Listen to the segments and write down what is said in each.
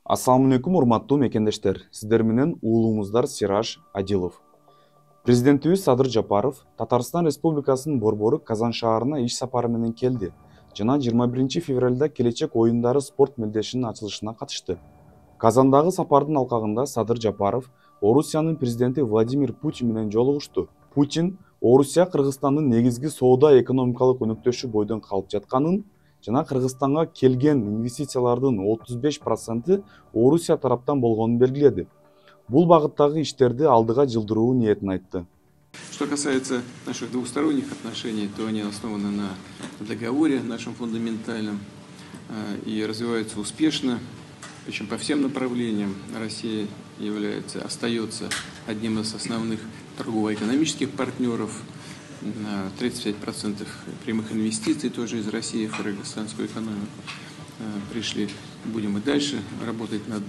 Assalamu алейкум, урматтуу мекендештер. Сиздер менен уулуңуздар Сираж Адилов. Президентибиз Садыр Жапаров Татарстан Республикасынын борбору Казан шаарына иш сапары менен келди жана 21 февралда келечек оюндары спорт мелдешинин ачылышына катышты. Казандагы сапардын алкагында Садыр Жапаров Орусиянын президенти Владимир Путин менен жолугушту. Путин Орусия Кыргызстандын негизги соода экономикалык өнөктөшү бойдон калып жатканын жана Кыргызстанга келген инвестициялардын 35% Орусия тараптан болгонун белгиледи. Бул багыттагы иштерди алдыга жылдыруу ниетин айтты. Что касается наших двусторонних отношений, то они основаны на договоре нашем фундаментальном и развиваются успешно, причем по всем направлениям. Россия остается одним из основных торгово-экономических партнеров. 35% прямых инвестиций тоже из России в кыргызстанскую экономику пришли. Будем и дальше работать над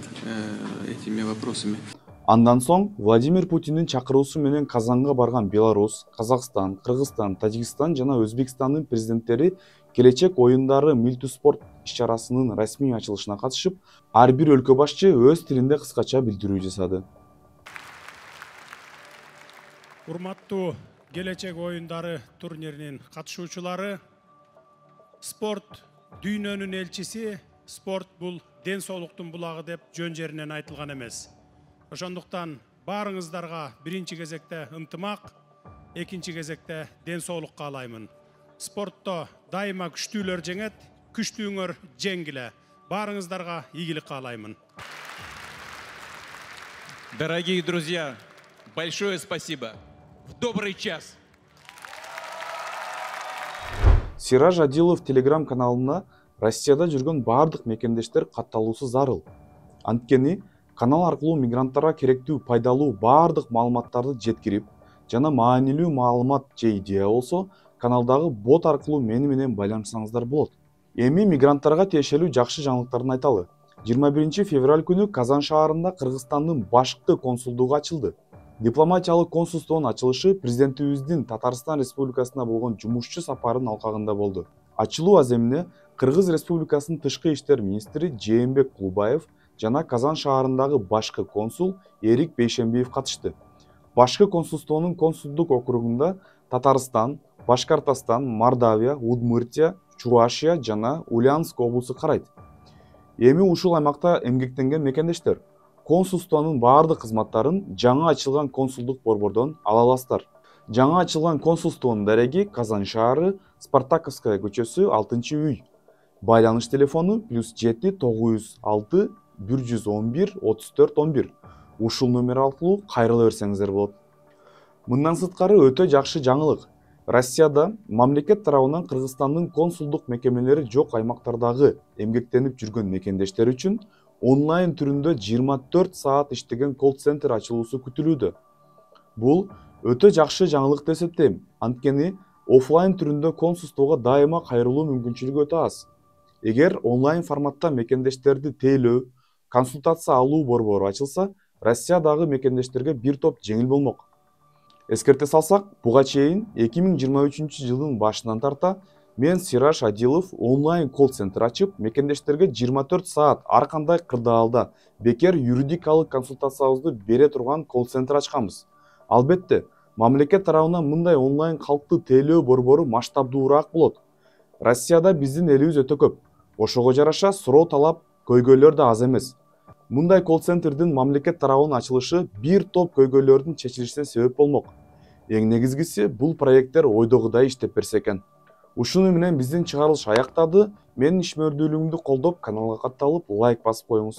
этими вопросами. Андан соң Владимир Путиндин чакыруусу менен Казанга барган Беларусь, Казакстан, Кыргызстан, Тажикстан жана Өзбекстандын президенттери келечек оюндары милтүү спорт иш-чарасынын расмий ачылышына катышып, ар бир өлкө башчы өз тилинде кыскача билдирүү жасады. Урматтуу келечек оюндары турниринин катышуучулары, спорт дүйнөнүн элчиси, спорт бул ден соолуктун булагы деп жөн жеринен айтылган эмес. Ошондуктан баарыңыздарга биринчи кезекте ынтымак, экинчи кезекте ден соолук каалаймын. Спортто дайыма күчтүүлөр жеңет, күчтүүңөр жеңгиле. Баарыңыздарга ийгилик каалаймын. Дорогие друзья, большое спасибо. В добрый час. Сираж Адилов телеграм-каналына Россияда жүргөн бардык мекендештер катталуусу зарыл. Анткени канал аркылуу мигранттарга керектүү пайдалуу бардык маалыматтарды жеткирип, жана маанилүү маалымат же идея болсо, каналдагы бот аркылуу мени менен байланышсаңыздар болот. Эми мигранттарга тиешелүү жакшы жаңылыктарын айталы. 21 февраль күнү Казан шаарында Кыргызстандын башкы консулдугу ачылды. Дипломатиялык консулствонун ачылышы президентибиздин Татарстан Республикасына болгон жумушчу сапарынын алкагында болду. Ачылуу аземине Кыргыз Республикасынын тышкы иштер министри Жээнбек Кулбаев жана Казан шаарындагы башкы консул Эрик Бейшембиев катышты. Башкы консулствонун консулдук округунда Татарстан, Башкортостан, Мордавия, Удмуртия, Чувашия жана Ульяновск облусу карайт. Эми ушул аймакта эмгектенген мекендештер консулствонун бардык кызматтарын жаңы ачылган консулдук борбордон ала аласыздар. Жаңы ачылган консулствонун дареги Казан шаары, Спартаковская көчөсү 6-үй. Байланыш телефону +7 906 111 34 11. Ушул номер аркылуу кайрыла берсеңиздер болот. Мындан сырткары өтө жакшы жаңылык. Россияда мамлекет тарабынан Кыргызстандын консулдук мекемелери жок аймактардагы эмгектенип жүргөн мекендештер үчүн онлайн түрүндө 24 саат иштеген колл-центр ачылуусу күтүлүүдө. Бул өтө жакшы жаңылык деп эсептейм. Анткени офлайн түрүндө консулствого дайыма кайрылуу мүмкүнчүлүгү өтө аз. Эгер онлайн форматта мекендештерди тейлөө, консультация алуу борбору ачылса, Россиядагы мекендештерге бир топ жеңил болмок. Эскерте салсак, буга чейин 2023 жылдын башынан тарта мен Сираж Адилов онлайн колл-центр ачып, мекендештерге 24 саат ар кандай кырдаалда бекер юридикалык консультациябызды бере турган колл-центр ачканбыз. Албетте, мамлекет тарабынан мындай онлайн калктуу тейлөө борбору масштабдуураак болот. Россияда биздин элибиз өтө көп. Ошого жараша суроо талап, көйгөйлөр да аз эмес. Мындай колл-центрдин мамлекет тарабынан ачылышы бир топ көйгөйлөрдүн чечилишине себеп болмок. Эң негизгиси бул проекттер ойдогудай иштеп берсе экен. Ушуну менен биздин чыгарылыш аяктады. Менин ишмердүүлүгүмдү колдоп, каналга катталып, лайк басып коюңуз.